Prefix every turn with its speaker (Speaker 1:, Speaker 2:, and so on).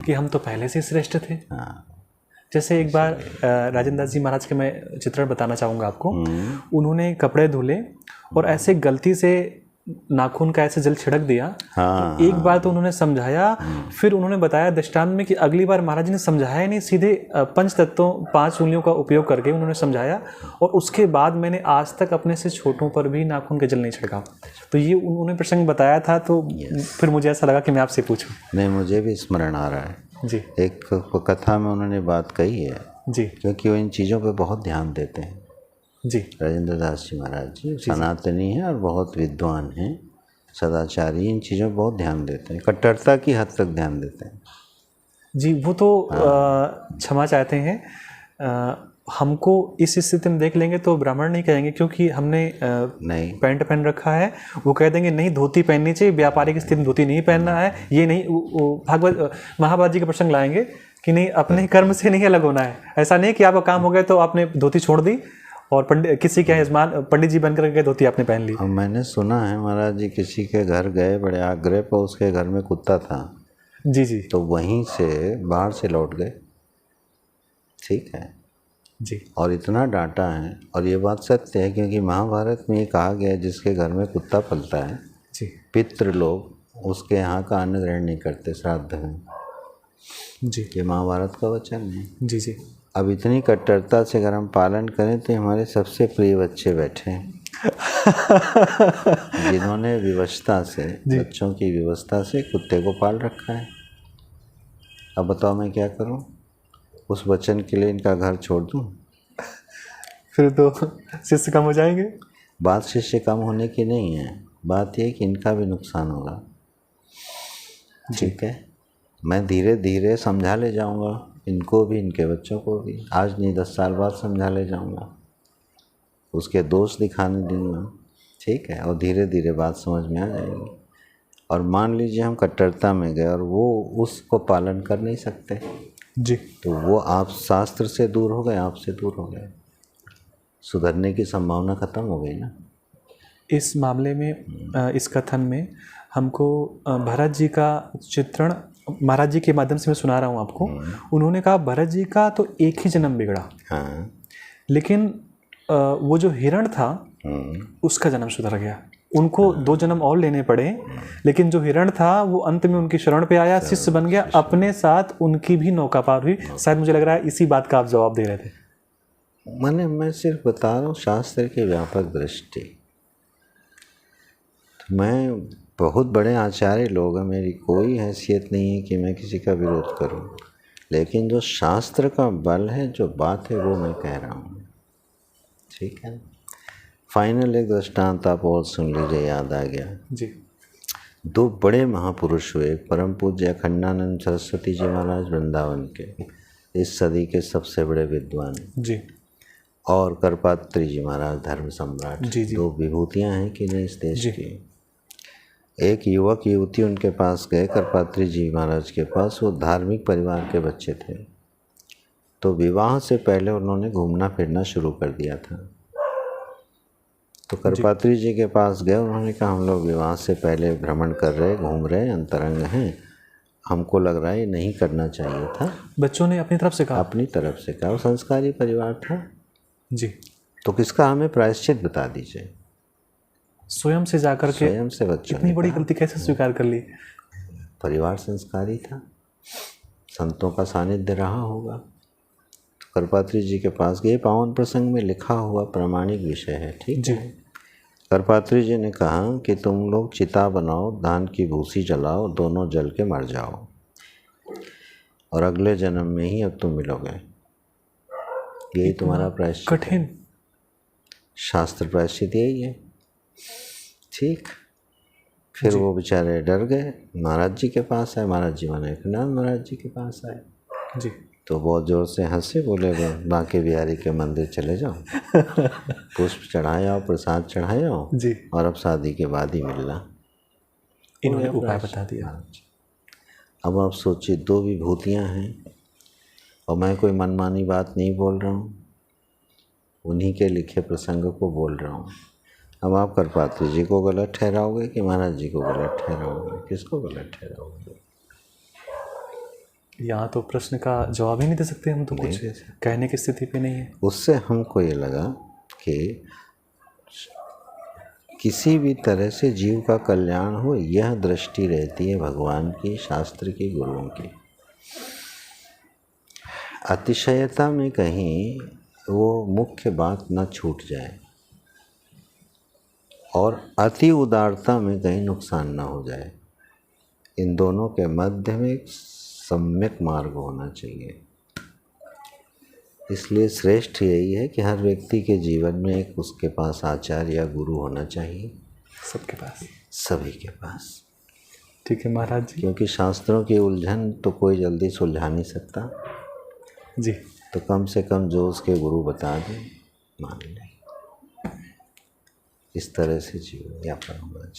Speaker 1: कि हम तो पहले से श्रेष्ठ थे।
Speaker 2: हाँ,
Speaker 1: जैसे एक बार राजेंद्र दास जी महाराज के मैं चित्रण बताना चाहूँगा आपको। उन्होंने कपड़े धुले और ऐसे गलती से नाखून का ऐसे जल छिड़क दिया।
Speaker 2: हाँ,
Speaker 1: तो एक बार तो उन्होंने समझाया, फिर उन्होंने बताया दृष्टांत में कि अगली बार महाराज जी ने समझाया नहीं, सीधे पंच तत्वों 5 उंगलियों का उपयोग करके उन्होंने समझाया। और उसके बाद मैंने आज तक अपने से छोटों पर भी नाखून का जल नहीं छिड़का। तो ये उन्होंने प्रसंग बताया था, तो फिर मुझे ऐसा लगा कि मैं आपसे पूछूं।
Speaker 2: नहीं, मुझे भी स्मरण आ रहा है
Speaker 1: जी
Speaker 2: एक कथा में उन्होंने बात कही है,
Speaker 1: जी
Speaker 2: क्योंकि वो इन चीज़ों पे बहुत ध्यान देते हैं।
Speaker 1: जी
Speaker 2: राजेंद्र दास जी महाराज जी सनातनी हैं और बहुत विद्वान हैं, सदाचारी, इन चीज़ों पर बहुत ध्यान देते हैं, कट्टरता की हद तक ध्यान देते हैं।
Speaker 1: जी। वो तो क्षमा चाहते हैं। हमको इस स्थिति में देख लेंगे तो ब्राह्मण नहीं कहेंगे, क्योंकि हमने
Speaker 2: नहीं,
Speaker 1: पैंट पहन रखा है। वो कह देंगे नहीं, धोती पहननी चाहिए, व्यापारिक स्थिति में धोती नहीं पहनना है। ये नहीं, वो भागवत महाभारत जी का प्रसंग लाएंगे कि नहीं, अपने कर्म से नहीं अलग होना है। ऐसा नहीं कि आपका काम हो गया तो आपने धोती छोड़ दी और किसी के यजमान पंडित जी बनकर गए, धोती आपने पहन ली।
Speaker 2: और मैंने सुना है महाराज जी किसी के घर गए बड़े आग्रह पर, उसके घर में कुत्ता था।
Speaker 1: जी जी
Speaker 2: तो वहीं से बाहर से लौट गए। ठीक है
Speaker 1: जी
Speaker 2: और इतना डांटा है, और ये बात सत्य है, क्योंकि महाभारत में ये कहा गया है जिसके घर में कुत्ता पलता है,
Speaker 1: जी
Speaker 2: पितृ लोग उसके यहाँ का अन्न ग्रहण नहीं करते श्राद्ध में।
Speaker 1: जी
Speaker 2: ये महाभारत का वचन है।
Speaker 1: जी जी
Speaker 2: अब इतनी कट्टरता से अगर हम पालन करें तो हमारे सबसे प्रिय बच्चे बैठे हैं जिन्होंने विवशता से, बच्चों की व्यवस्था से कुत्ते को पाल रखा है। अब बताओ मैं क्या करूं? उस वचन के लिए इनका घर छोड़ दूं?
Speaker 1: फिर तो शिष्य कम हो जाएंगे।
Speaker 2: बात शिष्य कम होने की नहीं है, बात यह कि इनका भी नुकसान होगा। ठीक है, मैं धीरे धीरे समझा ले जाऊंगा, इनको भी, इनके बच्चों को भी। आज नहीं 10 साल बाद समझा ले जाऊंगा, उसके दोष दिखाने दूंगा। ठीक है, और धीरे धीरे बात समझ में आ जाएगी। और मान लीजिए हम कट्टरता में गए और वो उसको पालन कर नहीं सकते,
Speaker 1: जी
Speaker 2: तो वो आप शास्त्र से दूर हो गए, आपसे दूर हो गए, सुधरने की संभावना खत्म हो गई ना।
Speaker 1: इस मामले में इस कथन में हमको भरत जी का चित्रण महाराज जी के माध्यम से मैं सुना रहा हूँ आपको। उन्होंने कहा भरत जी का तो एक ही जन्म बिगड़ा,
Speaker 2: हाँ,
Speaker 1: लेकिन वो जो हिरण था उसका जन्म सुधर गया। उनको 2 जन्म और लेने पड़े, लेकिन जो हिरण था वो अंत में उनकी शरण पे आया, शिष्य बन गया, अपने साथ उनकी भी नौका पार हुई। शायद मुझे लग रहा है इसी बात का आप जवाब दे रहे थे।
Speaker 2: मैं सिर्फ बता रहा हूँ शास्त्र की व्यापक दृष्टि। मैं, बहुत बड़े आचार्य लोग हैं, मेरी कोई हैसियत नहीं है कि मैं किसी का विरोध करूं, लेकिन जो शास्त्र का बल है, जो बात है, वो मैं कह रहा हूँ। ठीक है, फाइनल एक दृष्टांत आप और सुन लीजिए, याद आ गया
Speaker 1: जी
Speaker 2: 2 बड़े महापुरुष हुए, परम पूज्य अखंडानंद सरस्वती जी महाराज वृंदावन के, इस सदी के सबसे बड़े विद्वान
Speaker 1: जी
Speaker 2: और करपात्री जी महाराज धर्म सम्राट।
Speaker 1: जी जी
Speaker 2: 2 विभूतियाँ हैं कि नहीं इस देश की। एक युवक युवती उनके पास गए, करपात्री जी महाराज के पास। वो धार्मिक परिवार के बच्चे थे, तो विवाह से पहले उन्होंने घूमना फिरना शुरू कर दिया था। तो करपात्री जी के पास गए, उन्होंने कहा हम लोग विवाह से पहले भ्रमण कर रहे, घूम रहे, अंतरंग हैं, हमको लग रहा है ये नहीं करना चाहिए था।
Speaker 1: बच्चों ने अपनी तरफ से कहा?
Speaker 2: अपनी तरफ से कहा, वो संस्कारी परिवार था।
Speaker 1: जी,
Speaker 2: तो किसका हमें प्रायश्चित बता दीजिए।
Speaker 1: स्वयं से जाकर के
Speaker 2: स्वयं से बच्चों
Speaker 1: इतनी
Speaker 2: ने
Speaker 1: बड़ी
Speaker 2: कहा।
Speaker 1: गलती कैसे स्वीकार कर ली?
Speaker 2: परिवार संस्कारी था, संतों का सानिध्य रहा होगा। तो करपात्री जी के पास गए, पावन प्रसंग में लिखा हुआ प्रामाणिक विषय है। ठीक
Speaker 1: जी
Speaker 2: है, करपात्री जी ने कहा कि तुम लोग चिता बनाओ, धान की भूसी जलाओ, दोनों जल के मर जाओ, और अगले जन्म में ही अब तुम मिलोगे। यही तुम्हारा प्रायश्चित है।
Speaker 1: कठिन
Speaker 2: शास्त्र प्रायश्चित यही है। ठीक, फिर वो बेचारे डर गए, महाराज जी के पास आए। महाराज जी माने अखंडानंद महाराज जी के पास आए।
Speaker 1: जी
Speaker 2: तो बहुत ज़ोर से हंसे, बोले बांके बिहारी के मंदिर चले जाओ, पुष्प चढ़ाए आओ, प्रसाद चढ़ाए आओ,
Speaker 1: जी,
Speaker 2: और अब शादी के बाद ही मिलना।
Speaker 1: इन्होंने उपाय बता दिया।
Speaker 2: अब आप सोचिए, 2 विभूतियाँ हैं, और मैं कोई मनमानी बात नहीं बोल रहा हूँ, उन्हीं के लिखे प्रसंग को बोल रहा हूँ। अब आप करपात्री जी को गलत ठहराओगे कि महाराज जी को गलत ठहराओगे? किसको गलत ठहराओगे?
Speaker 1: यहाँ तो प्रश्न का जवाब ही नहीं दे सकते हम तो,
Speaker 2: नहीं
Speaker 1: कुछ
Speaker 2: दे सकते।
Speaker 1: कहने की स्थिति पे नहीं है।
Speaker 2: उससे हमको ये लगा कि किसी भी तरह से जीव का कल्याण हो, यह दृष्टि रहती है भगवान की, शास्त्र की, गुरुओं की। अतिशयता में कहीं वो मुख्य बात न छूट जाए और अति उदारता में कहीं नुकसान न हो जाए। इन दोनों के मध्य में एक सम्यक मार्ग होना चाहिए। इसलिए श्रेष्ठ यही है कि हर व्यक्ति के जीवन में एक उसके पास आचार्य या गुरु होना चाहिए,
Speaker 1: सबके पास,
Speaker 2: सभी के पास।
Speaker 1: ठीक है महाराज जी।
Speaker 2: क्योंकि शास्त्रों की उलझन तो कोई जल्दी सुलझा नहीं सकता,
Speaker 1: जी
Speaker 2: तो कम से कम जो उसके गुरु बता दें मान लें। इस तरह से जीवन यापन होना चाहिए।